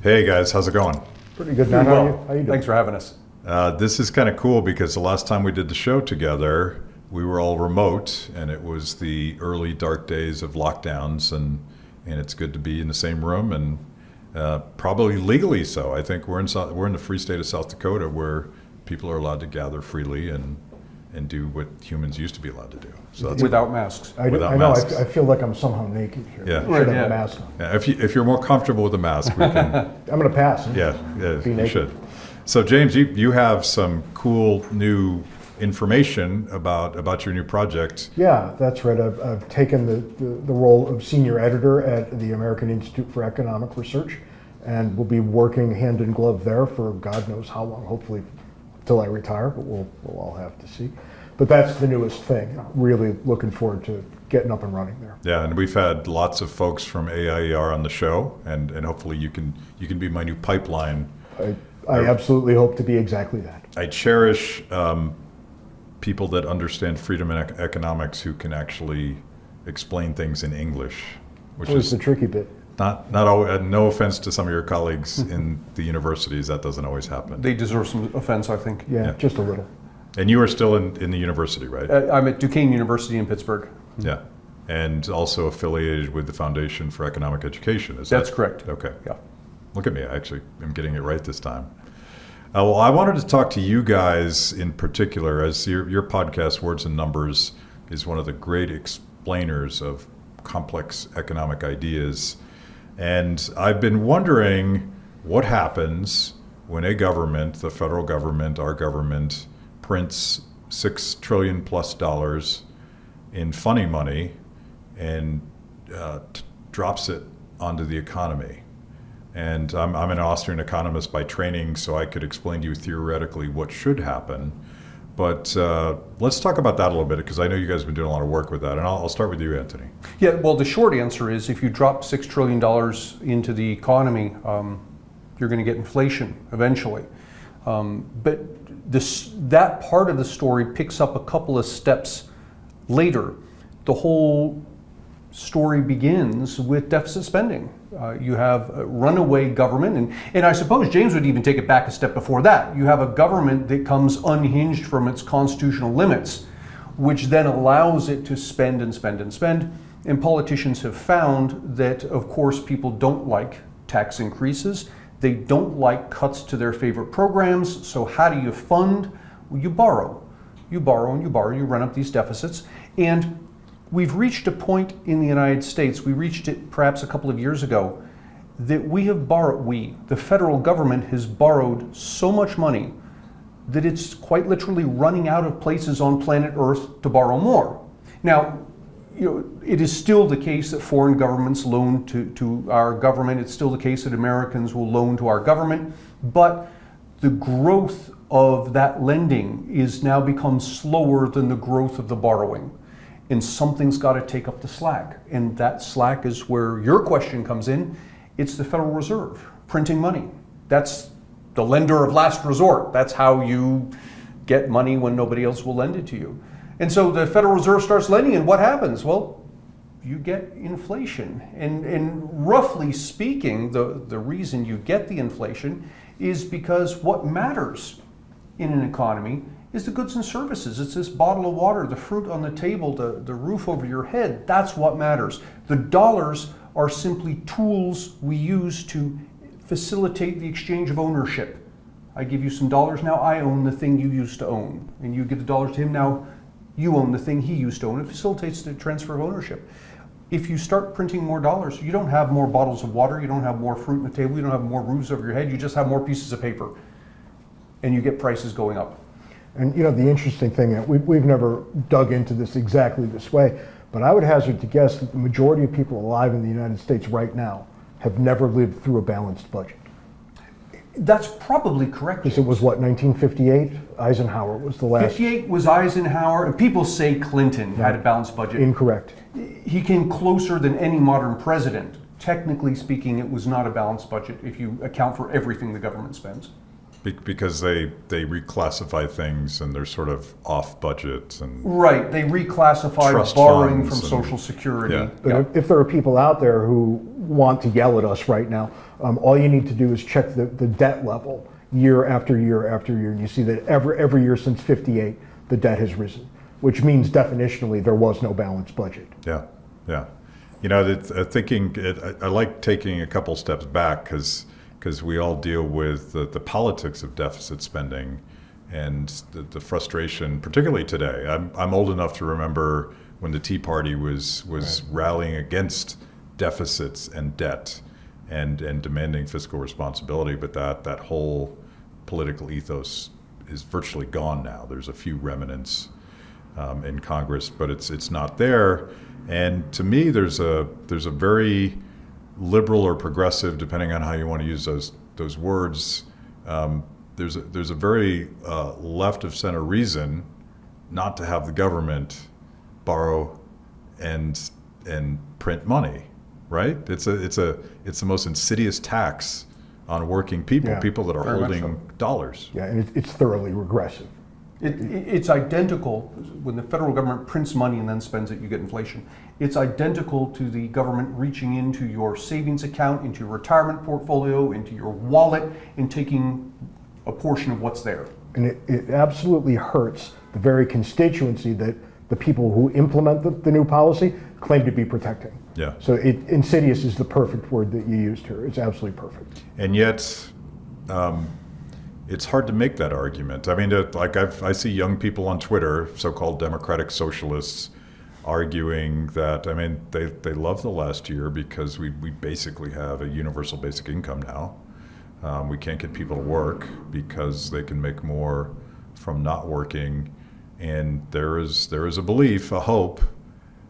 Hey guys, how's it going? Pretty good, man. How you doing? Thanks for having us. This is kind of cool because the last time we did the show together, we were all remote, and it was the early dark days of lockdowns, and it's good to be in the same room, and probably legally so. I think we're in the free state of South Dakota where people are allowed to gather freely and do what humans used to be allowed to do. So that's Without masks. I know. masks. I feel like I'm somehow naked here. Yeah. I should Right, have yeah. a mask on. Yeah, if you're more comfortable with the mask, we can. I'm going to pass. Yeah, Be you naked. should. So James, you have some cool new information about your new project. Yeah, that's right. I've taken the role of senior editor at the American Institute for Economic Research, and will be working hand in glove there for God knows how long, hopefully till I retire, but we'll all have to see. But that's the newest thing. Really looking forward to getting up and running there. Yeah, and we've had lots of folks from AIER on the show, and hopefully you can be my new pipeline. I absolutely hope to be exactly that. I cherish people that understand freedom and economics who can actually explain things in English, which Always is the tricky bit. not always, no offense to some of your colleagues in the universities, that doesn't always happen. They deserve some offense, I think. Yeah, just a little. And you are still in the university, right? I'm at Duquesne University in Pittsburgh. Yeah, and also affiliated with the Foundation for Economic Education. That's correct. Okay. Yeah. Look at me, I actually am getting it right this time. Well, I wanted to talk to you guys in particular, as your podcast, Words and Numbers, is one of the great explainers of complex economic ideas. And I've been wondering what happens when a government, the federal government, our government, prints $6 trillion plus in funny money and drops it onto the economy. And I'm an Austrian economist by training, so I could explain to you theoretically what should happen. But let's talk about that a little bit, because I know you guys have been doing a lot of work with that. And I'll start with you, Anthony. Yeah, well, the short answer is if you drop $6 trillion into the economy, you're going to get inflation eventually. But that part of the story picks up a couple of steps later. The whole story begins with deficit spending. You have a runaway government, and I suppose James would even take it back a step before that. You have a government that comes unhinged from its constitutional limits, which then allows it to spend and spend and spend. And politicians have found that, of course, people don't like tax increases. They don't like cuts to their favorite programs. So how do you fund? Well, you borrow. You borrow and you borrow. You run up these deficits. And we've reached a point in the United States, we reached it perhaps a couple of years ago, that the federal government has borrowed so much money that it's quite literally running out of places on planet Earth to borrow more. Now, it is still the case that foreign governments loan to our government. It's still the case that Americans will loan to our government, but the growth of that lending is now become slower than the growth of the borrowing. And something's got to take up the slack. And that slack is where your question comes in. It's the Federal Reserve printing money. That's the lender of last resort. That's how you get money when nobody else will lend it to you. And so the Federal Reserve starts lending, and what happens? Well, you get inflation. And roughly speaking, the reason you get the inflation is because what matters in an economy is the goods and services. It's this bottle of water, the fruit on the table, the roof over your head. That's what matters. The dollars are simply tools we use to facilitate the exchange of ownership. I give you some dollars, now I own the thing you used to own. And you give the dollars to him, now you own the thing he used to own. It facilitates the transfer of ownership. If you start printing more dollars, you don't have more bottles of water, you don't have more fruit on the table, you don't have more roofs over your head, you just have more pieces of paper. And you get prices going up. And the interesting thing, we've never dug into this exactly this way, but I would hazard to guess that the majority of people alive in the United States right now have never lived through a balanced budget. That's probably correct. Because it was what, 1958? Eisenhower was the last. 58 was Eisenhower, and people say Clinton had a balanced budget. Incorrect. He came closer than any modern president. Technically speaking, it was not a balanced budget if you account for everything the government spends. Because they reclassify things and they're sort of off budget and right. They reclassify trust borrowing funds from Social Security. Yeah. But if there are people out there who want to yell at us right now, All you need to do is check the debt level year after year after year, and you see that every year since '58, the debt has risen, which means definitionally there was no balanced budget. Yeah, yeah. You know, I like taking a couple steps back because we all deal with the politics of deficit spending and the frustration, particularly today. I'm old enough to remember when the Tea Party was Right. rallying against deficits and debt and demanding fiscal responsibility, but that whole political ethos is virtually gone now. There's a few remnants in Congress, but it's not there. And to me, there's a very liberal or progressive, depending on how you want to use those words. There's a very left of center reason not to have the government borrow and print money, right? It's the most insidious tax on working people, Yeah, people that are very much holding dollars. Yeah, and it's thoroughly regressive. It's identical. When the federal government prints money and then spends it, you get inflation. It's identical to the government reaching into your savings account, into your retirement portfolio, into your wallet, and taking a portion of what's there. And it absolutely hurts the very constituency that the people who implement the new policy claim to be protecting. Yeah. So insidious is the perfect word that you used here. It's absolutely perfect. And yet, it's hard to make that argument. I mean, I see young people on Twitter, so-called democratic socialists, arguing that, I mean, they love the last year because we basically have a universal basic income now. We can't get people to work because they can make more from not working. And there is a belief, a hope,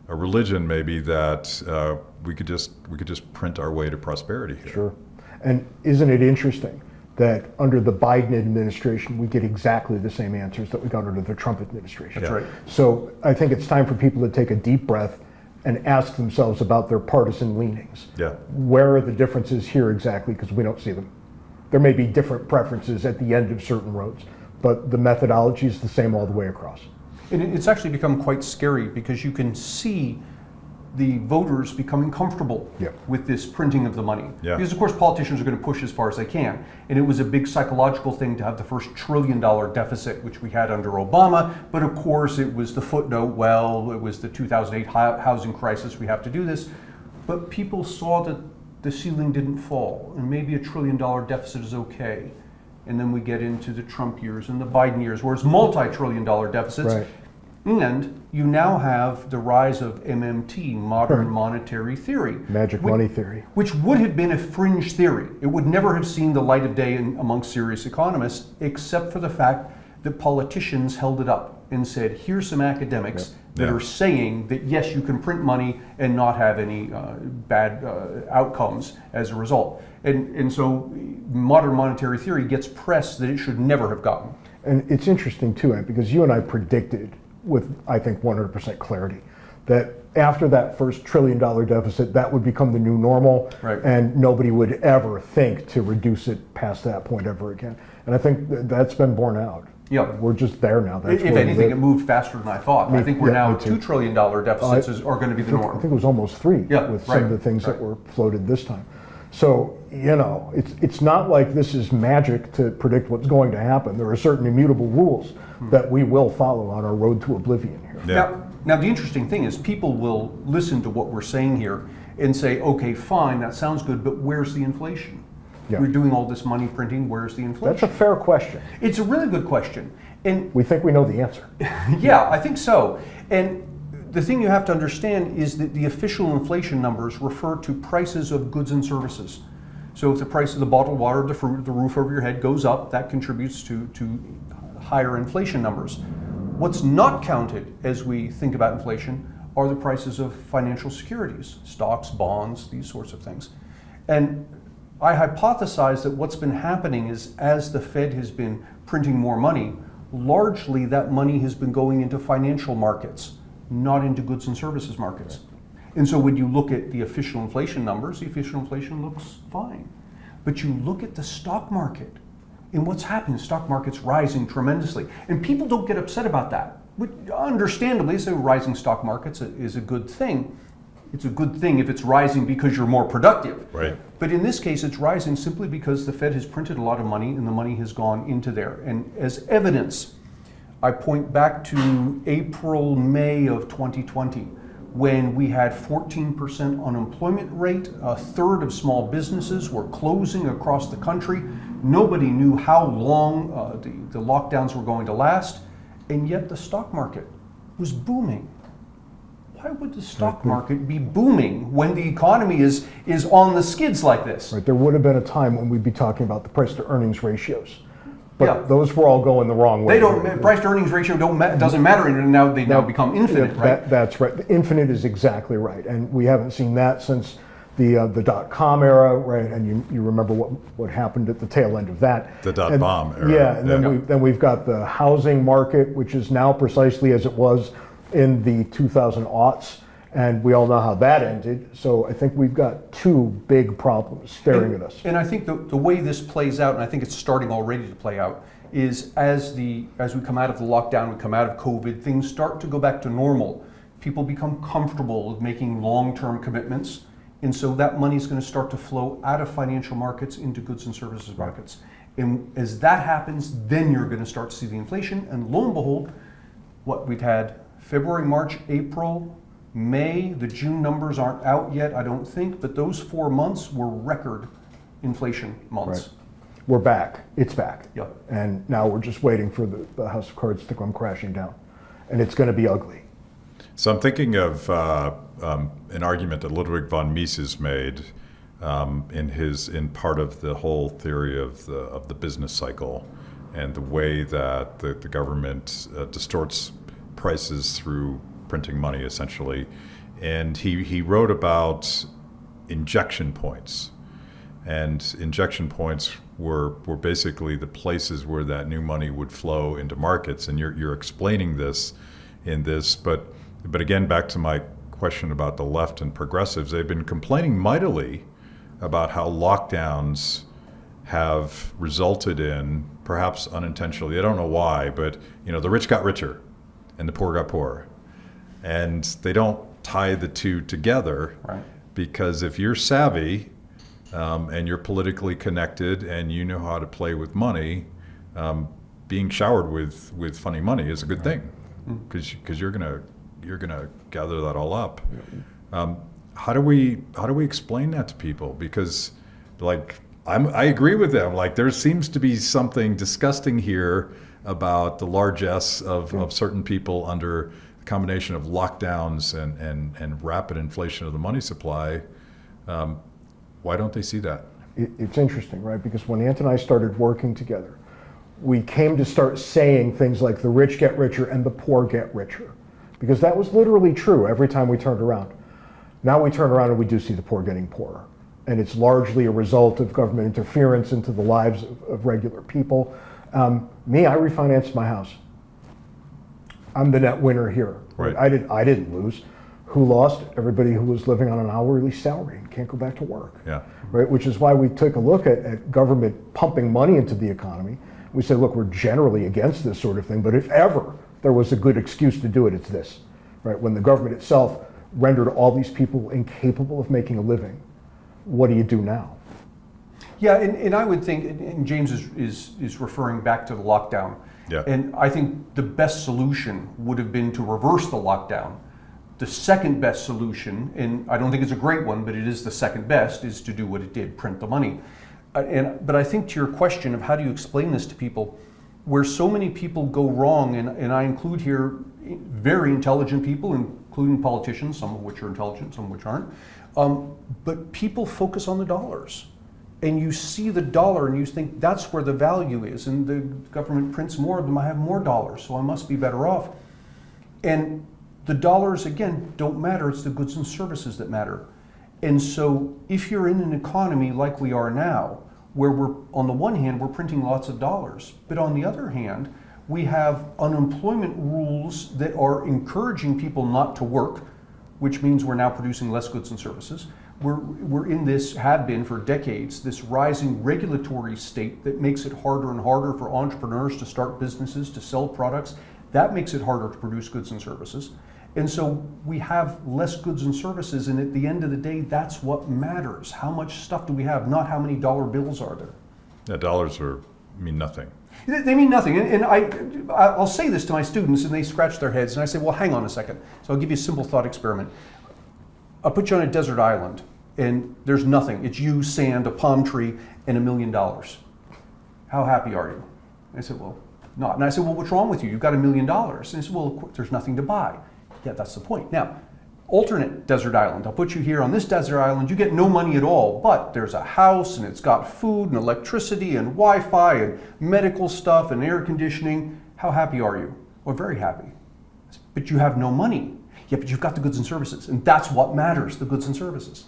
a religion maybe that we could just print our way to prosperity here. Sure. And isn't it interesting that under the Biden administration, we get exactly the same answers that we got under the Trump administration? That's right. So I think it's time for people to take a deep breath and ask themselves about their partisan leanings. Yeah. Where are the differences here exactly? Because we don't see them. There may be different preferences at the end of certain roads, but the methodology is the same all the way across. And it's actually become quite scary because you can see the voters becoming comfortable Yeah. with this printing of the money. Yeah. Because of course politicians are going to push as far as they can. And it was a big psychological thing to have the first $1 trillion deficit, which we had under Obama. But of course it was the footnote, well, it was the 2008 housing crisis, we have to do this. But people saw that the ceiling didn't fall and maybe $1 trillion deficit is okay. And then we get into the Trump years and the Biden years where it's multi-trillion dollar deficits. Right. And you now have the rise of MMT, modern monetary theory. Magic money theory. Which would have been a fringe theory. It would never have seen the light of day amongst serious economists, except for the fact that politicians held it up and said, here's some academics that Yeah. are saying that yes, you can print money and not have any bad outcomes as a result. And so modern monetary theory gets press that it should never have gotten. And it's interesting too, Ant, because you and I predicted with, I think, 100% clarity that after that first $1 trillion deficit, that would become the new normal, Right. and nobody would ever think to reduce it past that point ever again. And I think that's been borne out. Yeah. We're just there now. That's If where we anything, live. it moved faster than I thought. I think we're Yeah, now me at too. $2 trillion deficits are going to be the I norm. think it was almost 3 Yeah, with some right, of the things that right. were floated this time. So, you know, it's not like this is magic to predict what's going to happen. There are certain immutable rules that we will follow on our road to oblivion here. Yeah. Now, the interesting thing is people will listen to what we're saying here and say, okay, fine, that sounds good, but where's the inflation? Yeah. We're doing all this money printing, where's the inflation? That's a fair question. It's a really good question. And We think we know the answer. yeah, I think so. And the thing you have to understand is that the official inflation numbers refer to prices of goods and services. So if the price of the bottled water, the fruit, the roof over your head goes up, that contributes to higher inflation numbers. What's not counted as we think about inflation are the prices of financial securities, stocks, bonds, these sorts of things. And I hypothesize that what's been happening is as the Fed has been printing more money, largely that money has been going into financial markets, not into goods and services markets. And so when you look at the official inflation numbers, the official inflation looks fine. But you look at the stock market, and what's happening, the stock market's rising tremendously. And people don't get upset about that. Understandably, so rising stock markets is a good thing. it's a good thing if it's rising because you're more productive. Right. But in this case, it's rising simply because the Fed has printed a lot of money and the money has gone into there. And as evidence, I point back to April, May of 2020, when we had 14% unemployment rate, a third of small businesses were closing across the country. Nobody knew how long the lockdowns were going to last, and yet the stock market was booming. Why would the stock market be booming when the economy is on the skids like this? Right, there would have been a time when we'd be talking about the price to earnings ratios. But Yeah. those were all going the wrong way. They don't. Price to earnings ratio doesn't matter, and now they now become infinite, right? That's right. The infinite is exactly right, and we haven't seen that since the dot-com era, right? And you remember what happened at the tail end of that. The dot-bomb era. Yeah, and then we've got the housing market, which is now precisely as it was in the 2000s, and we all know how that ended. So I think we've got two big problems staring at us. And I think the way this plays out, and I think it's starting already to play out, is as we come out of the lockdown, we come out of COVID, things start to go back to normal. People become comfortable with making long-term commitments, and so that money is going to start to flow out of financial markets into goods and services markets. And as that happens, then you're going to start to see the inflation, and lo and behold, what we've had February, March, April, May, the June numbers aren't out yet, I don't think, but those 4 months were record inflation months. Right. We're back. It's back. Yep. And now we're just waiting for the house of cards to come crashing down. And it's going to be ugly. So I'm thinking of an argument that Ludwig von Mises made in part of the whole theory of the business cycle and the way that the government distorts prices through printing money, essentially. And he wrote about injection points. And injection points were basically the places where that new money would flow into markets. And you're explaining this in this, but again, back to my question about the left and progressives, they've been complaining mightily about how lockdowns have resulted in, perhaps unintentionally, I don't know why, but the rich got richer and the poor got poorer. And they don't tie the two together, Right. Because if you're savvy and you're politically connected and you know how to play with money, being showered with funny money is a good thing, because you're gonna gather that all up. How do we explain that to people? Because I agree with them. Like, there seems to be something disgusting here about the largesse of certain people under the combination of lockdowns and rapid inflation of the money supply. Why don't they see that? It's interesting, right? Because when Ant and I started working together, we came to start saying things like the rich get richer and the poor get richer. Because that was literally true every time we turned around. Now we turn around and we do see the poor getting poorer. And it's largely a result of government interference into the lives of regular people. Me, I refinanced my house. I'm the net winner here. Right. I didn't lose. Who lost? Everybody who was living on an hourly salary and can't go back to work. Yeah. Right, which is why we took a look at government pumping money into the economy. We said, look, we're generally against this sort of thing, but if ever there was a good excuse to do it, it's this. Right, when the government itself rendered all these people incapable of making a living, what do you do now? Yeah, and I would think, and James is referring back to the lockdown. Yeah. And I think the best solution would have been to reverse the lockdown. The second best solution, and I don't think it's a great one, but it is the second best, is to do what it did, print the money. But I think to your question of how do you explain this to people, where so many people go wrong, and I include here very intelligent people, including politicians, some of which are intelligent, some of which aren't, but people focus on the dollars. And you see the dollar and you think that's where the value is, and the government prints more of them, I have more dollars, so I must be better off. And the dollars, again, don't matter, it's the goods and services that matter. And so if you're in an economy like we are now, where we're, on the one hand, we're printing lots of dollars, but on the other hand, we have unemployment rules that are encouraging people not to work, which means we're now producing less goods and services. We're in this, have been for decades, this rising regulatory state that makes it harder and harder for entrepreneurs to start businesses, to sell products. That makes it harder to produce goods and services. And so we have less goods and services, and at the end of the day, that's what matters. How much stuff do we have, not how many dollar bills are there. Yeah, dollars mean nothing. They mean nothing. And I'll say this to my students, and they scratch their heads, and I say, well, hang on a second. So I'll give you a simple thought experiment. I'll put you on a desert island, and there's nothing. It's you, sand, a palm tree, and $1 million. How happy are you? I said, well, not. And I said, well, what's wrong with you? You've got $1 million. And he said, well, there's nothing to buy. Yeah, that's the point. Now, alternate desert island. I'll put you here on this desert island. You get no money at all, but there's a house, and it's got food and electricity and Wi-Fi and medical stuff and air conditioning. How happy are you? Well, very happy. But you have no money. Yeah, but you've got the goods and services, and that's what matters, the goods and services.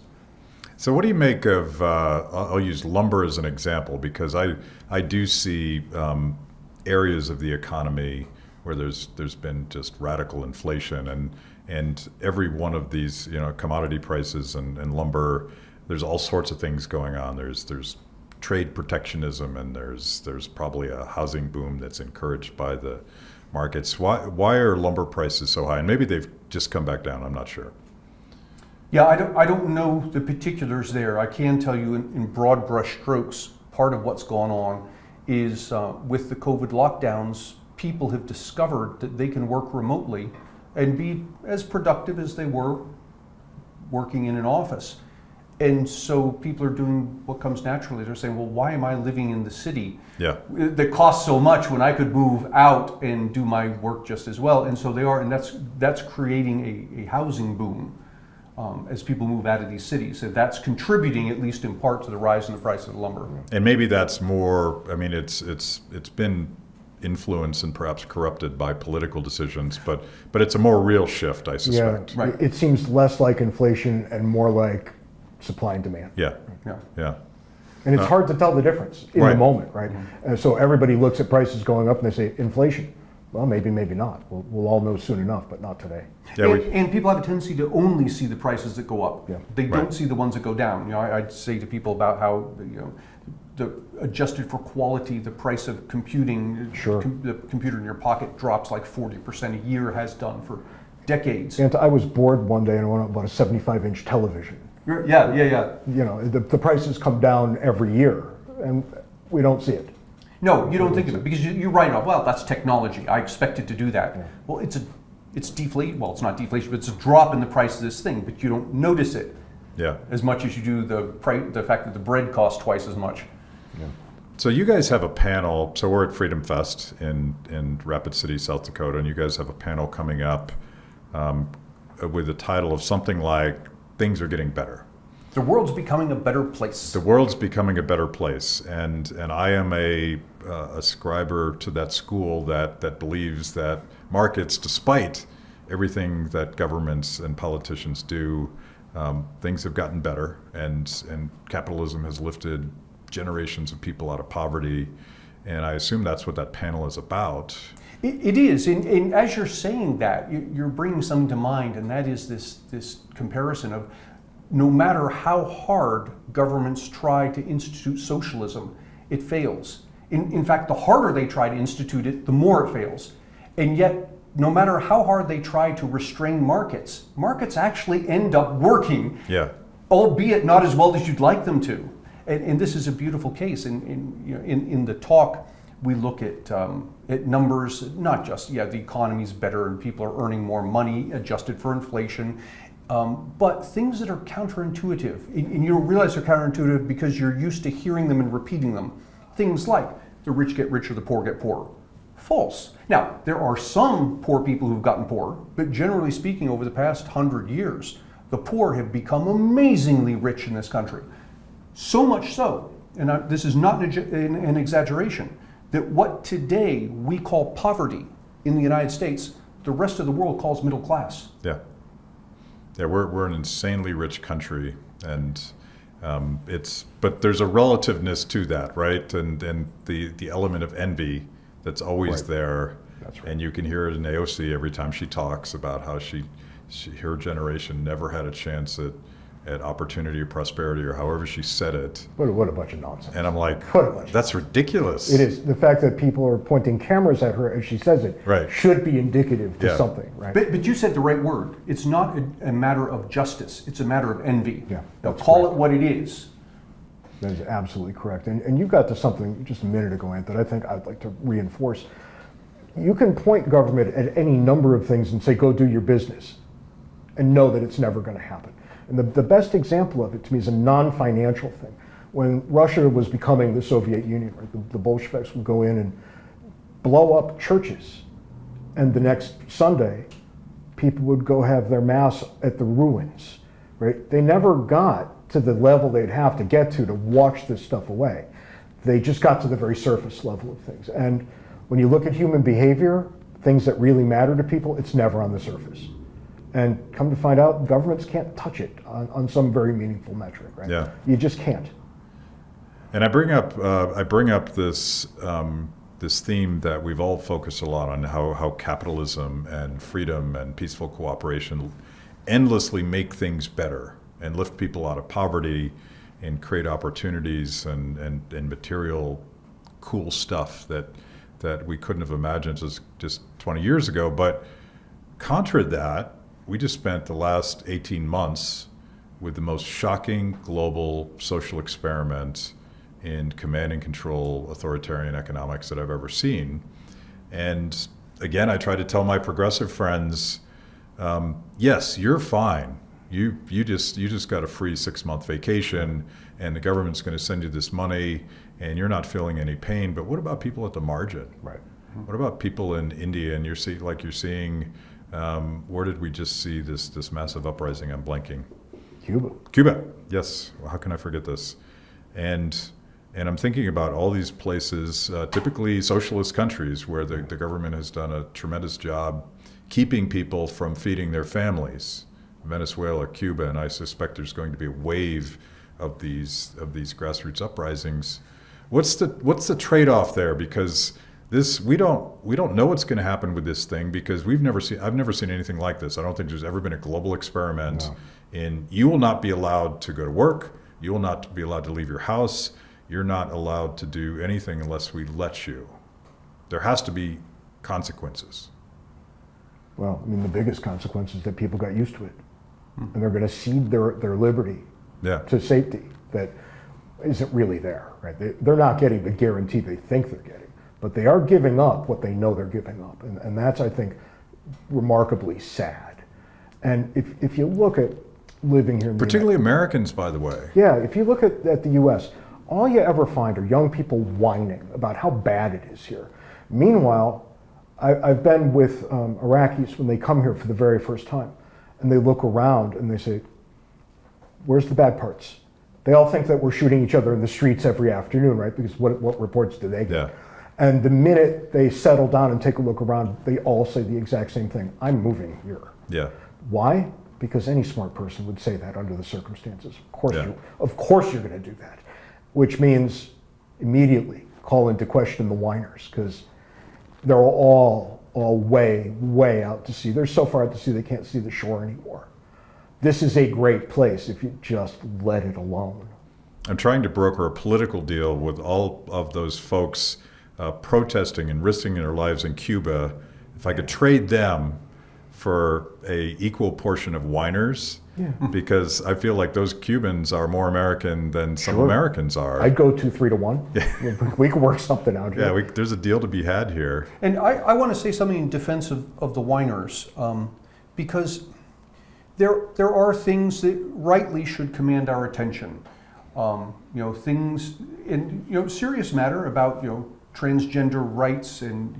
So what do you make of, I'll use lumber as an example, because I do see areas of the economy where there's been just radical inflation, and every one of these, commodity prices and lumber, there's all sorts of things going on. There's trade protectionism, and there's probably a housing boom that's encouraged by the markets. Why are lumber prices so high? And maybe they've just come back down, I'm not sure. Yeah, I don't know the particulars there. I can tell you in broad brush strokes, part of what's gone on is with the COVID lockdowns, people have discovered that they can work remotely and be as productive as they were working in an office. And so people are doing what comes naturally. They're saying, well, why am I living in the city that costs so much when I could move out and do my work just as well? And so they are, and that's creating a housing boom as people move out of these cities. And that's contributing, at least in part, to the rise in the price of lumber. And maybe that's more, I mean, it's been influenced and perhaps corrupted by political decisions, but it's a more real shift, I suspect. Yeah, right. It seems less like inflation and more like supply and demand. Yeah. And it's hard to tell the difference in the moment, right? And so everybody looks at prices going up and they say, inflation. Well, maybe not. We'll all know soon enough, but not today. Yeah, and people have a tendency to only see the prices that go up. Yeah. They don't see the ones that go down. I'd say to people about how, the adjusted for quality, the price of computing, the computer in your pocket drops like 40% a year, has done for decades. And I was bored one day and I went out and bought a 75-inch television. Yeah. The prices come down every year, and we don't see it. No, you don't think of it because you're right. Well, that's technology. I expect it to do that. Yeah. Well, it's deflation. Well, it's not deflation, but it's a drop in the price of this thing. But you don't notice it. As much as you do the fact that the bread costs twice as much. Yeah. So you guys have a panel. So we're at Freedom Fest in Rapid City, South Dakota, and you guys have a panel coming up with the title of something like "Things Are Getting Better." The world's becoming a better place. The world's becoming a better place, and I am a ascriber to that school that believes that markets, despite everything that governments and politicians do, things have gotten better, and capitalism has lifted generations of people out of poverty, and I assume that's what that panel is about. It is, and as you're saying that, you're bringing something to mind, and that is this comparison of no matter how hard governments try to institute socialism, it fails. In fact, the harder they try to institute it, the more it fails. And yet, no matter how hard they try to restrain markets actually end up working, albeit not as well as you'd like them to. And this is a beautiful case. In the talk, we look at numbers, not just, the economy's better and people are earning more money adjusted for inflation, but things that are counterintuitive. And you don't realize they're counterintuitive because you're used to hearing them and repeating them. Things like the rich get richer, the poor get poorer. False. Now, there are some poor people who've gotten poorer, but generally speaking, over the past 100 years, the poor have become amazingly rich in this country. So much so, and this is not an exaggeration, that what today we call poverty in the United States, the rest of the world calls middle class. Yeah, we're an insanely rich country, and but there's a relativeness to that, right? And the element of envy that's always there. That's right. And you can hear it in AOC every time she talks about how her generation never had a chance at at opportunity or prosperity, or however she said it. What a bunch of nonsense. And I'm like, What a bunch. that's ridiculous. It is. The fact that people are pointing cameras at her as she says it Right. should be indicative to Yeah. something, right? But you said the right word. It's not a matter of justice. It's a matter of envy. Yeah, Now that's call correct. it what it is. That is absolutely correct. And you got to something just a minute ago, Ant, that I think I'd like to reinforce. You can point government at any number of things and say, go do your business, and know that it's never going to happen. And the best example of it to me is a non-financial thing. When Russia was becoming the Soviet Union, right, the Bolsheviks would go in and blow up churches. And the next Sunday, people would go have their mass at the ruins, right? They never got to the level they'd have to get to wash this stuff away. They just got to the very surface level of things. And when you look at human behavior, things that really matter to people, it's never on the surface. And come to find out, governments can't touch it on some very meaningful metric, right? Yeah. You just can't. And I bring up this this theme that we've all focused a lot on, how capitalism and freedom and peaceful cooperation endlessly make things better and lift people out of poverty and create opportunities and material cool stuff that we couldn't have imagined just 20 years ago. But contra that, we just spent the last 18 months with the most shocking global social experiment in command and control authoritarian economics that I've ever seen. And again, I try to tell my progressive friends, yes, you're fine. You just got a free 6-month vacation, and the government's going to send you this money, and you're not feeling any pain. But what about people at the margin? Right. What about people in India? And you're seeing, where did we just see this massive uprising? I'm blanking. Cuba. Yes. Well, how can I forget this? And I'm thinking about all these places, typically socialist countries, where the government has done a tremendous job keeping people from feeding their families. Venezuela, Cuba, and I suspect there's going to be a wave of these grassroots uprisings. What's the trade-off there? Because we don't know what's going to happen with this thing, because I've never seen anything like this. I don't think there's ever been a global experiment. In you will not be allowed to go to work. You will not be allowed to leave your house. You're not allowed to do anything unless we let you. There has to be consequences. Well, I mean, the biggest consequence is that people got used to it, and they're going to cede their liberty to safety that isn't really there, right? They're not getting the guarantee they think they're getting, but they are giving up what they know they're giving up, and that's, I think, remarkably sad. And if you look at living here in Particularly Americans, by the way. Yeah, if you look at the U.S., all you ever find are young people whining about how bad it is here. Meanwhile, I've been with Iraqis when they come here for the very first time, and they look around and they say, where's the bad parts? They all think that we're shooting each other in the streets every afternoon, right? Because what reports do they get? Yeah. And the minute they settle down and take a look around, they all say the exact same thing. I'm moving here. Yeah. Why? Because any smart person would say that under the circumstances. Yeah. Of course you're going to do that. Which means immediately call into question the whiners, because they're all way, way out to sea. They're so far out to sea they can't see the shore anymore. This is a great place if you just let it alone. I'm trying to broker a political deal with all of those folks protesting and risking their lives in Cuba. If I could trade them for a equal portion of whiners, because I feel like those Cubans are more American than some Americans are. I'd go 2-3 to 1. We can work something out here. Yeah, there's a deal to be had here. And I want to say something in defense of the whiners, because there are things that rightly should command our attention. Things in serious matter about transgender rights and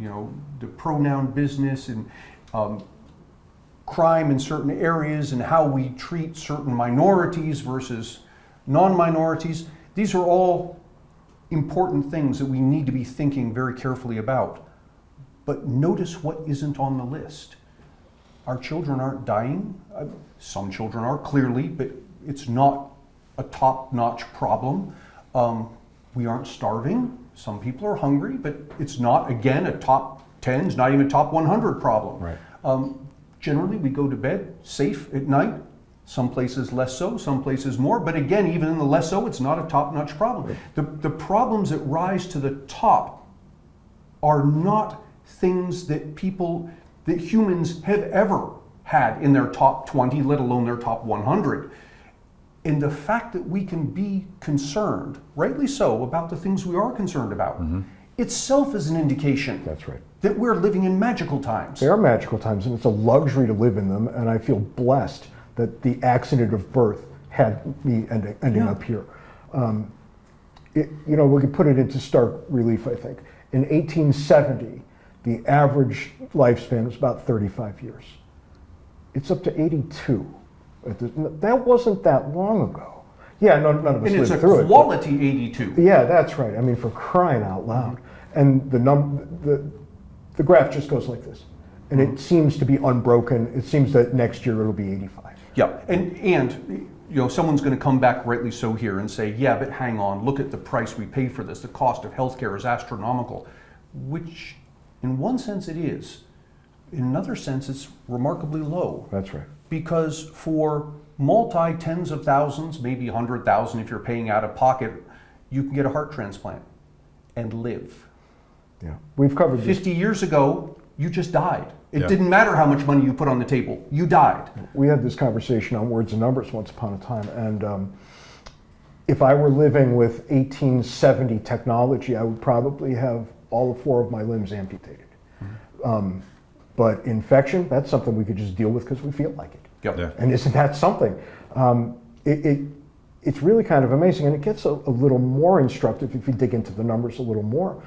the pronoun business and crime in certain areas and how we treat certain minorities versus non-minorities. These are all important things that we need to be thinking very carefully about. But notice what isn't on the list. Our children aren't dying. Some children are, clearly, but it's not a top-notch problem. We aren't starving. Some people are hungry, but it's not, again, a top 10, it's not even a top 100 problem. Right. Generally, we go to bed safe at night. Some places less so, some places more. But again, even in the less so, it's not a top-notch problem. The problems that rise to the top are not things that humans have ever had in their top 20, let alone their top 100. And the fact that we can be concerned, rightly so, about the things we are concerned about, itself is an indication That's right. that we're living in magical times. They are magical times, and it's a luxury to live in them, and I feel blessed that the accident of birth had me ending up here. We could put it into stark relief, I think. In 1870, the average lifespan was about 35 years. It's up to 82. That wasn't that long ago. Yeah, none of us And it's lived a through it. quality 82. Yeah, that's right. I mean, for crying out loud. And the graph just goes like this. And it seems to be unbroken. It seems that next year it'll be 85. Yeah, and someone's going to come back, rightly so, here and say, yeah, but hang on, look at the price we pay for this. The cost of healthcare is astronomical, which in one sense it is. In another sense, it's remarkably low. That's right. Because for tens of thousands, maybe 100,000 if you're paying out of pocket, you can get a heart transplant and live. Yeah, we've covered this. 50 years ago, you just died. It Yeah. didn't matter how much money you put on the table. You died. We had this conversation on Words and Numbers once upon a time, and if I were living with 1870 technology, I would probably have all 4 of my limbs amputated. But infection, that's something we could just deal with because we feel like it. Yep. Yeah. And isn't that something? It's really kind of amazing, and it gets a little more instructive if you dig into the numbers a little more,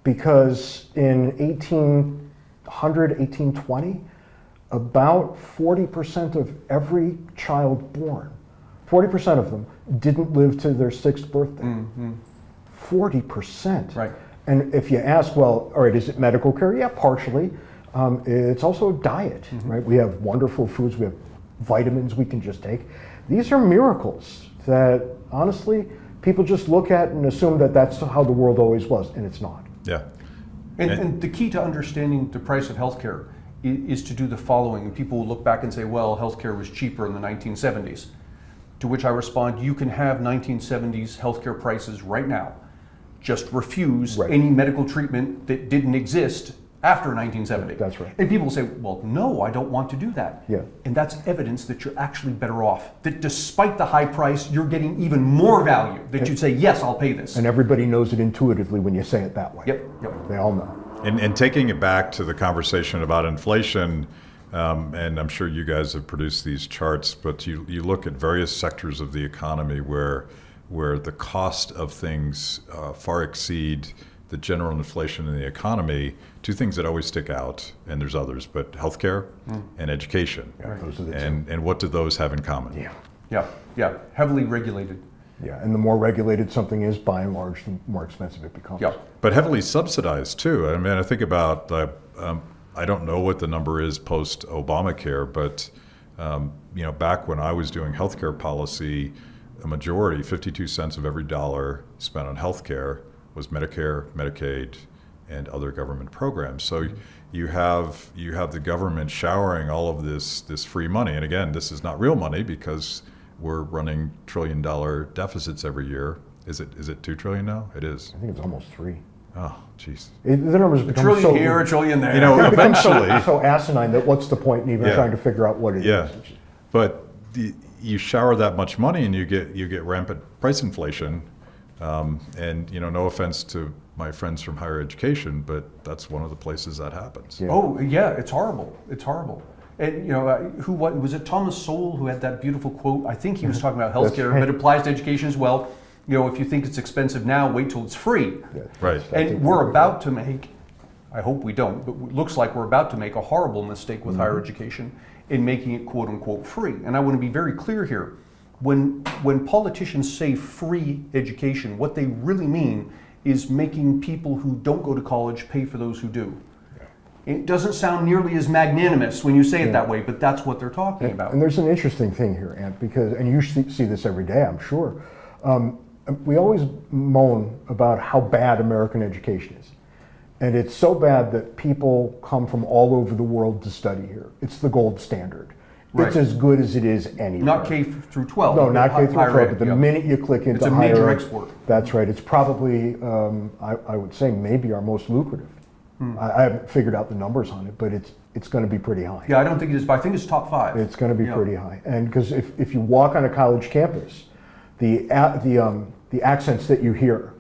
because in 1820, about 40% of every child born, 40% of them didn't live to their 6th birthday. 40%. Right. And if you ask, well, all right, is it medical care? Yeah, partially. It's also diet, right? We have wonderful foods, we have vitamins we can just take. These are miracles that, honestly, people just look at and assume that that's how the world always was, and it's not. Yeah. And the key to understanding the price of healthcare is to do the following. And people will look back and say, well, healthcare was cheaper in the 1970s. To which I respond, you can have 1970s healthcare prices right now. Just refuse any medical treatment that didn't exist after 1970. That's right. And people will say, well, no, I don't want to do that. Yeah. And that's evidence that you're actually better off. That despite the high price, you're getting even more value. That you'd say, yes, I'll pay this. And everybody knows it intuitively when you say it that way. Yep. They all know. And taking it back to the conversation about inflation, and I'm sure you guys have produced these charts, but you look at various sectors of the economy where the cost of things far exceed the general inflation in the economy. 2 things that always stick out, and there's others, but healthcare and education. Yeah, those are the two. And what do those have in common? Yeah. Heavily regulated. Yeah, and the more regulated something is, by and large, the more expensive it becomes. Yeah. But heavily subsidized too. I mean, I think about, I don't know what the number is post Obamacare, but back when I was doing healthcare policy, a majority, 52 cents of every dollar spent on healthcare was Medicare, Medicaid, and other government programs. So you have the government showering all of this free money. And again, this is not real money because we're running $1 trillion deficits every year. Is it $2 trillion now? It is. I think it's almost 3. Oh, jeez. The numbers become $1 trillion so here, $1 trillion there. Eventually. so asinine that what's the point in even trying to figure out what it is? Yeah, but you shower that much money and you get rampant price inflation. And no offense to my friends from higher education, but that's one of the places that happens. Yeah. Oh yeah, it's horrible. It's horrible. And who was it? Thomas Sowell who had that beautiful quote. I think he was talking about That's healthcare, right. but it applies to education as well. If you think it's expensive now, wait till it's free. Yeah, Right. that's And exactly we're right. about to make, I hope we don't, but it looks like we're about to make a horrible mistake with higher education in making it quote unquote free. And I want to be very clear here. When politicians say free education, what they really mean is making people who don't go to college pay for those who do. It doesn't sound nearly as magnanimous when you say it that way, but that's what they're talking about. And there's an interesting thing here, Ant, because, and you see this every day, I'm sure. We always moan about how bad American education is. And it's so bad that people come from all over the world to study here. It's the gold standard. Right. It's as good as it is anywhere. Not K through 12. No, not K through higher 12, ed, but the yeah. minute you click into It's a higher major ed, export. that's right. It's probably, I would say, maybe our most lucrative. I haven't figured out the numbers on it, but it's going to be pretty high. Yeah, I don't think it is, but I think it's top 5. It's going to be Yeah. pretty high. And because if you walk on a college campus, the accents that you hear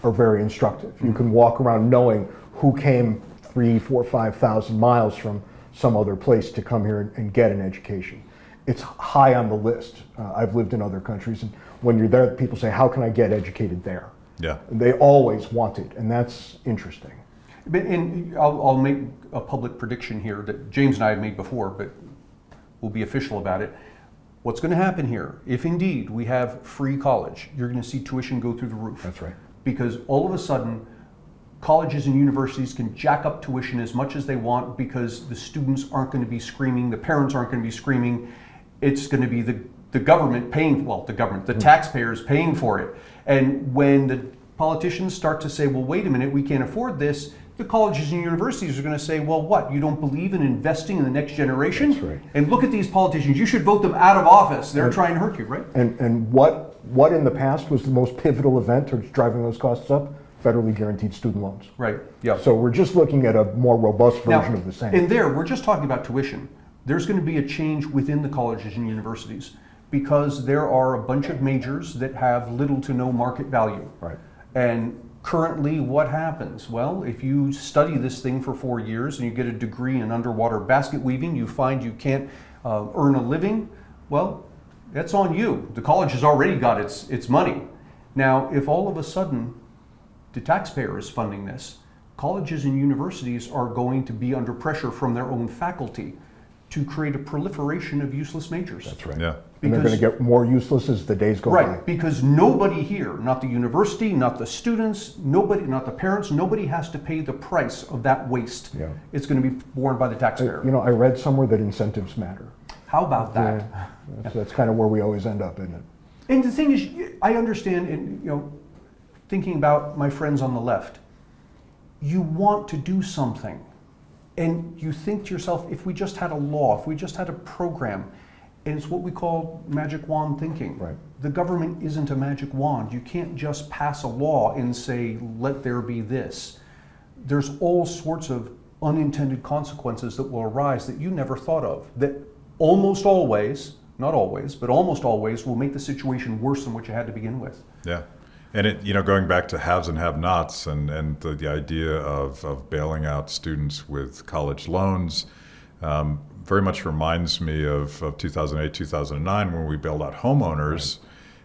are very instructive. You can walk around knowing who came 3, 4, 5,000 miles from some other place to come here and get an education. It's high on the list. I've lived in other countries, and when you're there, people say, how can I get educated there? Yeah. And they always want it, and that's interesting. And I'll make a public prediction here that James and I have made before, but we'll be official about it. What's going to happen here, if indeed we have free college, you're going to see tuition go through the roof. That's right. Because all of a sudden, colleges and universities can jack up tuition as much as they want because the students aren't going to be screaming, the parents aren't going to be screaming. It's going to be the government paying, well, the taxpayers paying for it. And when the politicians start to say, well, wait a minute, we can't afford this, the colleges and universities are going to say, well, what, you don't believe in investing in the next generation? That's right. And look at these politicians, you should vote them out of office. They're trying to hurt you, right? And what in the past was the most pivotal event towards driving those costs up? Federally guaranteed student loans. Right, yeah. So we're just looking at a more robust Now, version of the same. and there, we're just talking about tuition. There's going to be a change within the colleges and universities because there are a bunch of majors that have little to no market value. Right. And currently, what happens? Well, if you study this thing for 4 years and you get a degree in underwater basket weaving, you find you can't earn a living, well, that's on you. The college has already got its money. Now, if all of a sudden the taxpayer is funding this, colleges and universities are going to be under pressure from their own faculty to create a proliferation of useless majors. That's right. Yeah. And they're going to get more useless as the days go by. Right, because nobody here, not the university, not the students, nobody, not the parents, nobody has to pay the price of that waste. Yeah. It's going to be borne by the taxpayer. You know, I read somewhere that incentives matter. How about that? Yeah, that's kind of where we always end up, isn't it? And the thing is, I understand, and thinking about my friends on the left, you want to do something. And you think to yourself, if we just had a law, if we just had a program, and it's what we call magic wand thinking. Right. The government isn't a magic wand. You can't just pass a law and say, let there be this. There's all sorts of unintended consequences that will arise that you never thought of, that almost always, not always, but almost always will make the situation worse than what you had to begin with. Yeah. And it, going back to haves and have-nots and the idea of bailing out students with college loans, very much reminds me of 2008, 2009 when we bailed out homeowners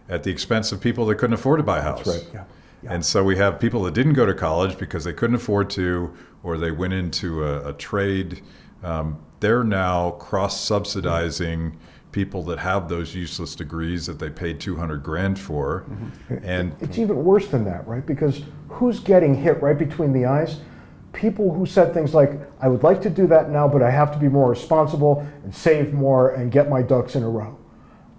at the expense of people that couldn't afford to buy a house. That's right. Yeah. Yeah. And so we have people that didn't go to college because they couldn't afford to, or they went into a trade. They're now cross-subsidizing people that have those useless degrees that they paid $200,000 for. And It's even worse than that, right? Because who's getting hit right between the eyes? People who said things like, I would like to do that now, but I have to be more responsible and save more and get my ducks in a row.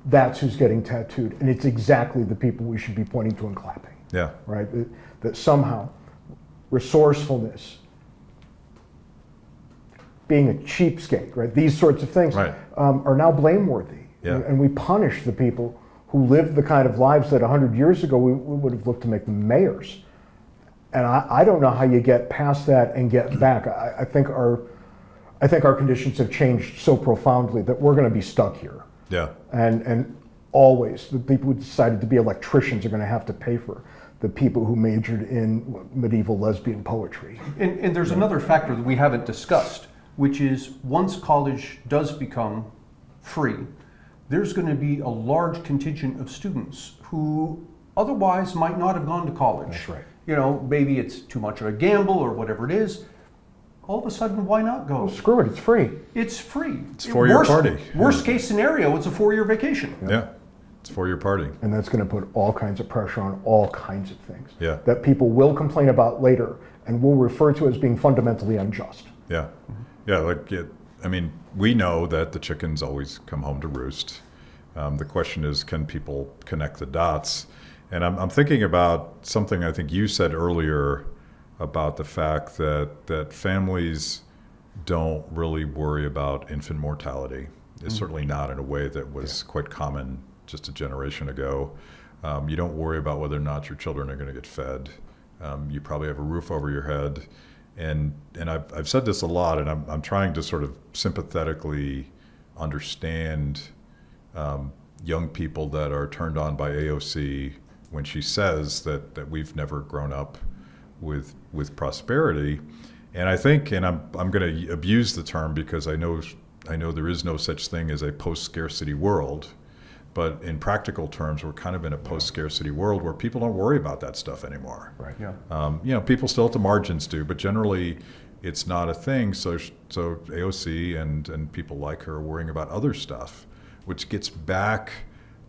That's who's getting tattooed. And it's exactly the people we should be pointing to and clapping, yeah, right? That somehow resourcefulness, being a cheapskate, right? These sorts of things Right. are now blameworthy. Yeah. And we punish the people who lived the kind of lives that 100 years ago we would have looked to make them mayors. And I don't know how you get past that and get back. I think our conditions have changed so profoundly that we're going to be stuck here. yeah, And always, the people who decided to be electricians are going to have to pay for the people who majored in medieval lesbian poetry. And there's another factor that we haven't discussed, which is once college does become free, there's going to be a large contingent of students who otherwise might not have gone to college. That's right. Maybe it's too much of a gamble or whatever it is. All of a sudden, why not go? Well, screw it, it's free. It's free. It's for-year party. Worst case scenario, it's a 4-year vacation. yeah. It's for your party. And that's going to put all kinds of pressure on all kinds of things Yeah. that people will complain about later and will refer to as being fundamentally unjust. Yeah, yeah. We know that the chickens always come home to roost. The question is, can people connect the dots? And I'm thinking about something I think you said earlier about the fact that families don't really worry about infant mortality. It's certainly not in a way that was quite common just a generation ago. You don't worry about whether or not your children are going to get fed. You probably have a roof over your head. And I've said this a lot, and I'm trying to sort of sympathetically understand young people that are turned on by AOC when she says that we've never grown up with prosperity. And I think, and I'm going to abuse the term because I know there is no such thing as a post-scarcity world, but in practical terms, we're kind of in a post-scarcity world where people don't worry about that stuff anymore. Right. Yeah. People still at the margins do, but generally it's not a thing. So AOC and people like her are worrying about other stuff, which gets back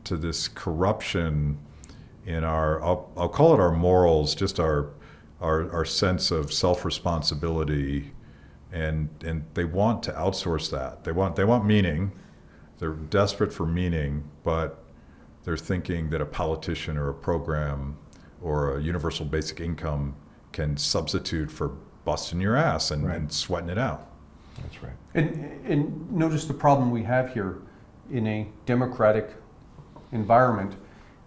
to this corruption in our, I'll call it our morals, just our sense of self-responsibility, and they want to outsource that. They want meaning. They're desperate for meaning, but they're thinking that a politician or a program or a universal basic income can substitute for busting your ass and sweating it out. That's right. And notice the problem we have here in a democratic environment.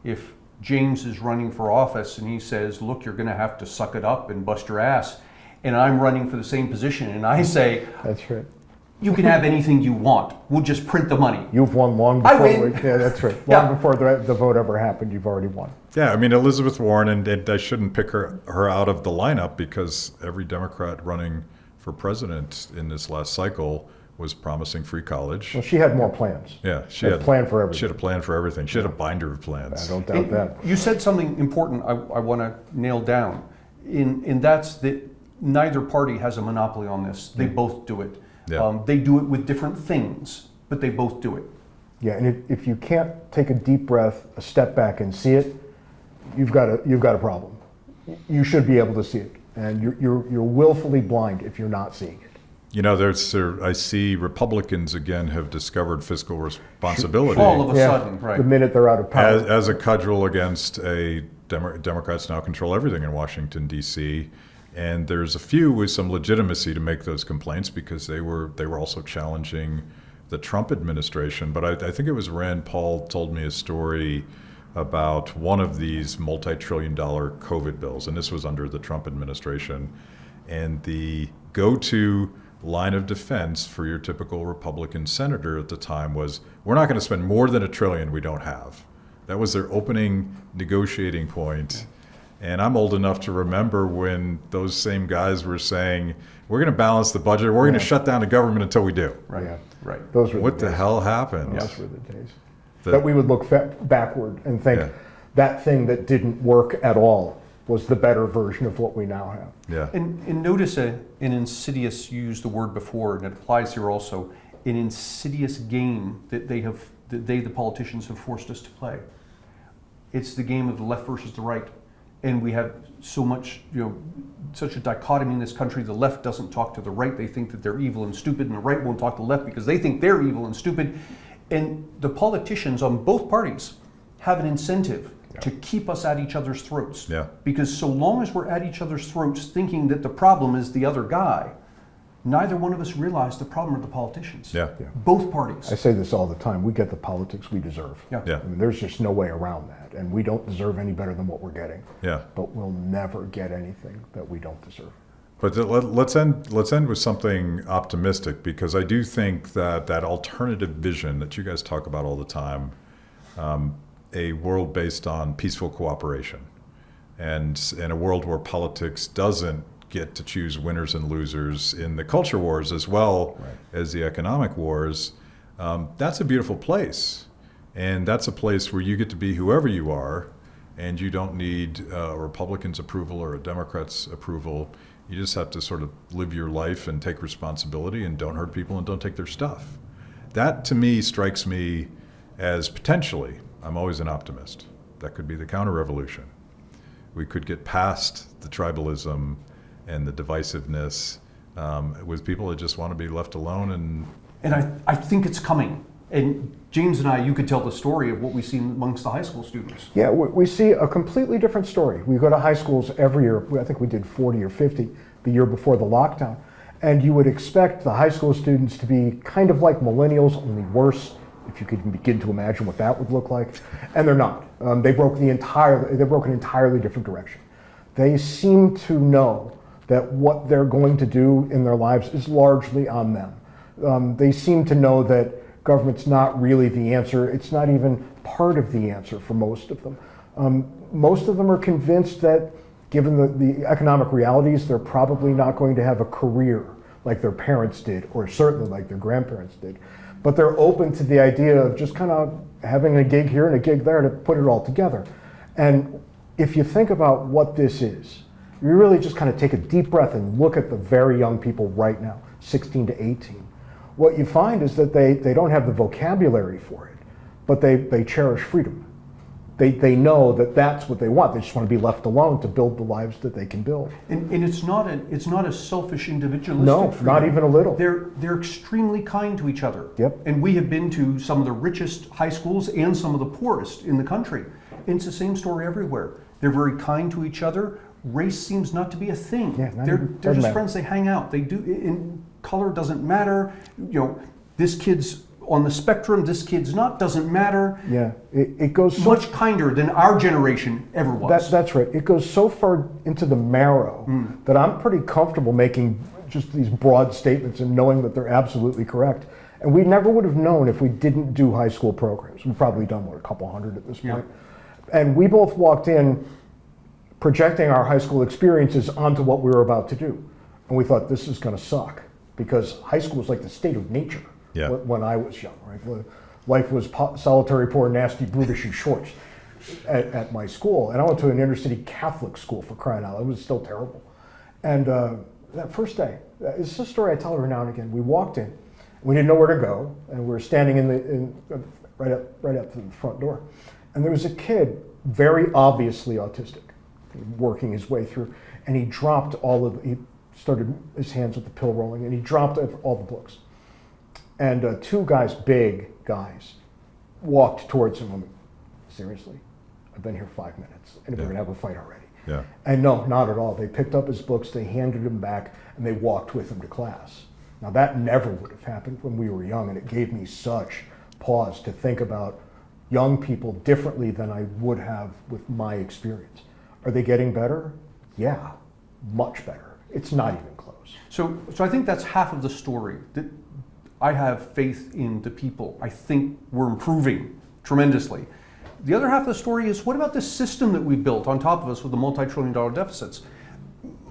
If James is running for office and he says, look, you're going to have to suck it up and bust your ass, and I'm running for the same position and I say, That's right. you can have anything you want, we'll just print the money. You've won long I before. win. Yeah, that's right. Yeah. Long before the vote ever happened, you've already won. Yeah, I mean, Elizabeth Warren, and I shouldn't pick her out of the lineup because every Democrat running for president in this last cycle was promising free college. Well, she had more plans. Yeah, she had had a plan for everything. She had a plan for everything. She had a binder of I plans. don't doubt that. You said something important I want to nail down, and that's that neither party has a monopoly on this. They both do it. Yeah. They do it with different things, but they both do it. Yeah, and if you can't take a deep breath, a step back, and see it, you've got a problem. You should be able to see it, and you're willfully blind if you're not seeing it. You know, I see Republicans again have discovered fiscal responsibility All of a sudden, right. The minute they're out of power. as a cudgel against Democrats now control everything in Washington, D.C., and there's a few with some legitimacy to make those complaints because they were also challenging the Trump administration. But I think it was Rand Paul told me a story about one of these multi-trillion-dollar COVID bills, and this was under the Trump administration, and the go-to line of defense for your typical Republican senator at the time was, we're not going to spend more than $1 trillion we don't have. That was their opening negotiating point. And I'm old enough to remember when those same guys were saying, we're going to balance the budget, we're going to shut down the government until we do. Right. Yeah. Right. Those were What the the days. hell happened? Those were the days. The- That we would look backward and think Yeah. that thing that didn't work at all was the better version of what we now have. Yeah. And notice an insidious, you used the word before, and it applies here also, an insidious game that the politicians have forced us to play. It's the game of the left versus the right. And we have so much, such a dichotomy in this country. The left doesn't talk to the right. They think that they're evil and stupid, and the right won't talk to the left because they think they're evil and stupid. And the politicians on both parties have an incentive to keep us at each other's throats. Yeah. Because so long as we're at each other's throats thinking that the problem is the other guy, neither one of us realize the problem are the politicians. Yeah. Yeah. Both parties. I say this all the time. We get the politics we deserve. Yeah. Yeah. I mean, there's just no way around that. And we don't deserve any better than what we're getting. Yeah. But we'll never get anything that we don't deserve. But let's end with something optimistic, because I do think that alternative vision that you guys talk about all the time, a world based on peaceful cooperation, and in a world where politics doesn't get to choose winners and losers in the culture wars as well as the economic wars, that's a beautiful place. And that's a place where you get to be whoever you are, and you don't need a Republican's approval or a Democrat's approval. You just have to sort of live your life and take responsibility and don't hurt people and don't take their stuff. That, to me, strikes me as potentially, I'm always an optimist, that could be the counter-revolution. We could get past the tribalism and the divisiveness with people that just want to be left alone. And I think it's coming. And James and I, you could tell the story of what we see amongst the high school students. Yeah, we see a completely different story. We go to high schools every year. I think we did 40 or 50 the year before the lockdown. And you would expect the high school students to be kind of like millennials, only worse, if you could even begin to imagine what that would look like. And they're not. They broke an entirely different direction. They seem to know that what they're going to do in their lives is largely on them. They seem to know that government's not really the answer. It's not even part of the answer for most of them. Most of them are convinced that given the economic realities, they're probably not going to have a career like their parents did, or certainly like their grandparents did. But they're open to the idea of just kind of having a gig here and a gig there to put it all together. And if you think about what this is, you really just kind of take a deep breath and look at the very young people right now, 16 to 18. What you find is that they don't have the vocabulary for it, but they cherish freedom. They know that that's what they want. They just want to be left alone to build the lives that they can build. And it's not a selfish individualistic No, freedom. not even a little. They're extremely kind to each other. Yep. And we have been to some of the richest high schools and some of the poorest in the country. And it's the same story everywhere. They're very kind to each other. Race seems not to be a thing. Yeah, they're doesn't just matter. friends. They hang out. They do. In color doesn't matter. This kid's on the spectrum. This kid's not. Doesn't matter. Yeah, it goes so Much kinder than our generation ever was. That's right. It goes so far into the marrow that I'm pretty comfortable making just these broad statements and knowing that they're absolutely correct. And we never would have known if we didn't do high school programs. We've probably done, a couple hundred at this point. And we both walked in projecting our high school experiences onto what we were about to do. And we thought, this is going to suck, because high school was like the state of nature when I was young, right? Life was solitary, poor, nasty, brutish, and short at my school. And I went to an inner city Catholic school, for crying out loud. It was still terrible. And that first day, it's a story I tell every now and again. We walked in, we didn't know where to go, and we were standing right up to the front door. And there was a kid, very obviously autistic, working his way through, and he started his hands with the pill rolling, and he dropped all the books. And two guys, big guys, walked towards him and went, seriously, I've been here 5 minutes, and we're gonna have a fight already. Yeah. And no, not at all. They picked up his books, they handed him back, and they walked with him to class. Now that never would have happened when we were young, and it gave me such pause to think about young people differently than I would have with my experience. Are they getting better? Yeah, much better. It's not even close. So I think that's half of the story. That I have faith in the people. I think we're improving tremendously. The other half of the story is, what about this system that we built on top of us with the multi-trillion-dollar deficits?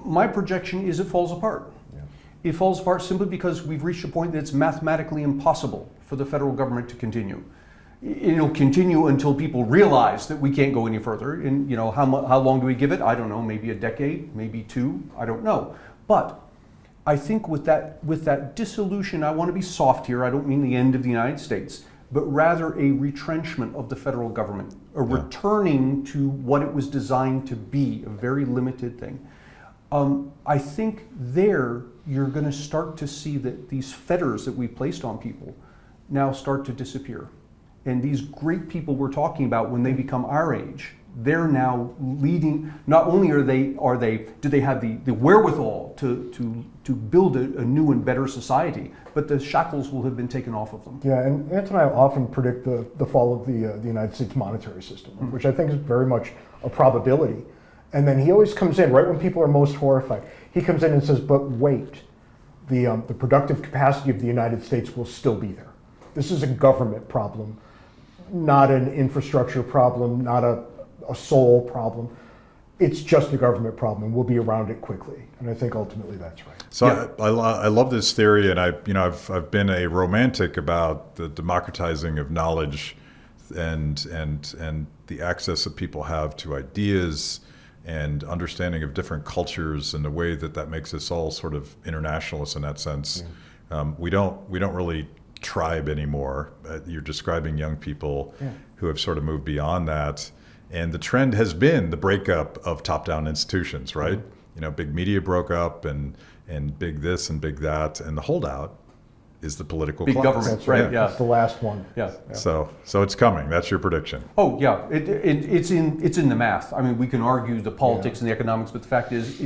My projection is it falls apart. Yeah. It falls apart simply because we've reached a point that it's mathematically impossible for the federal government to continue. It'll continue until people realize that we can't go any further. And how long do we give it? I don't know, maybe a decade, maybe two, I don't know. But I think with that dissolution, I want to be soft here, I don't mean the end of the United States, but rather a retrenchment of the federal government, a returning to what it was designed to be, a very limited thing. I think there you're going to start to see that these fetters that we placed on people now start to disappear. And these great people we're talking about, when they become our age, they're now leading. Not only do they have the wherewithal to build a new and better society, but the shackles will have been taken off of them. Yeah, and Antony and I often predict the fall of the United States monetary system, which I think is very much a probability. And then he always comes in right when people are most horrified. He comes in and says, "But wait, the productive capacity of the United States will still be there. This is a government problem, not an infrastructure problem, not a soul problem. It's just a government problem, and we'll be around it quickly." And I think ultimately that's right. So I love this theory, and I've been a romantic about the democratizing of knowledge, and the access that people have to ideas and understanding of different cultures, and the way that makes us all sort of internationalists in that sense. We don't really tribe anymore. You're describing young people who have sort of moved beyond that. And the trend has been the breakup of top-down institutions, right? Big media broke up, and big this and big that, and the holdout is the political Big class. government, That's right? Yeah. It's the last one. Yeah. So it's coming. That's your prediction. Oh yeah, it's in the math. I mean, we can argue the politics and the economics, but the fact is,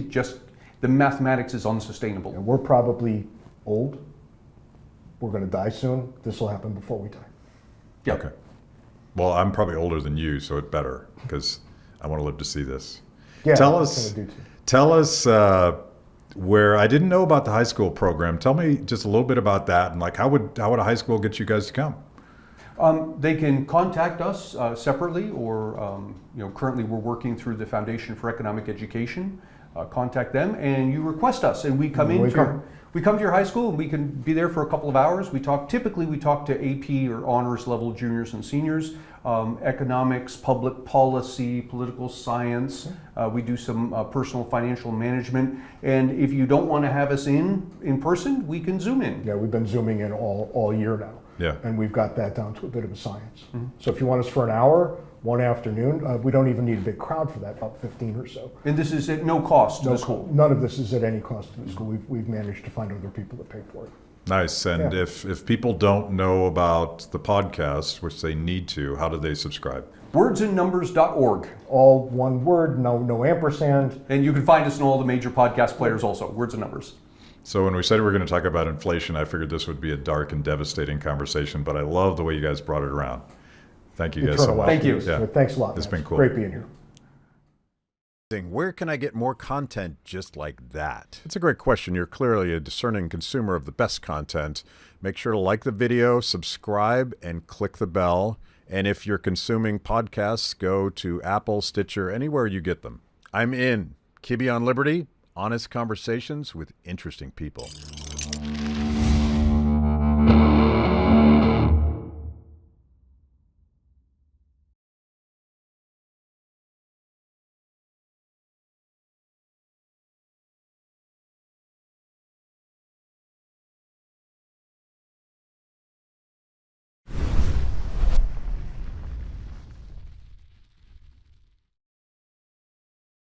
the mathematics is unsustainable. And we're probably old. We're going to die soon. This will happen before we die. Yeah. Okay. Well, I'm probably older than you, so it better, because I want to live to see this. Yeah, Tell that's us, gonna do too. tell us where I didn't know about the high school program. Tell me just a little bit about that, and like how would a high school get you guys to come? They can contact us separately, or currently we're working through the Foundation for Economic Education. Contact them, and you request us, and we come We come to your high school, and we can be there for a couple of hours. Typically we talk to AP or honors level juniors and seniors, economics, public policy, political science. We do some personal financial management, and if you don't want to have us in person, we can Zoom in. Yeah, we've been Zooming in all year now. Yeah. And we've got that down to a bit of a science. So if you want us for an hour, one afternoon, we don't even need a big crowd for that, about 15 or so. And this is at no cost to the school. None of this is at any cost to the school. We've managed to find other people that pay for it. Nice. And Yeah. if people don't know about the podcast, which they need to, how do they subscribe? Wordsandnumbers.org. All one word, no ampersand. And you can find us in all the major podcast players also, Words and Numbers. So when we said we were going to talk about inflation, I figured this would be a dark and devastating conversation, but I love the way you guys brought it around. Thank you guys so much. Thank you. Yeah. Thanks a lot. It's man. been cool. Great being here. Where can I get more content just like that? It's a great question. You're clearly a discerning consumer of the best content. Make sure to like the video, subscribe, and click the bell. And if you're consuming podcasts, go to Apple, Stitcher, anywhere you get them. I'm in. KIBBE on Liberty, honest conversations with interesting people.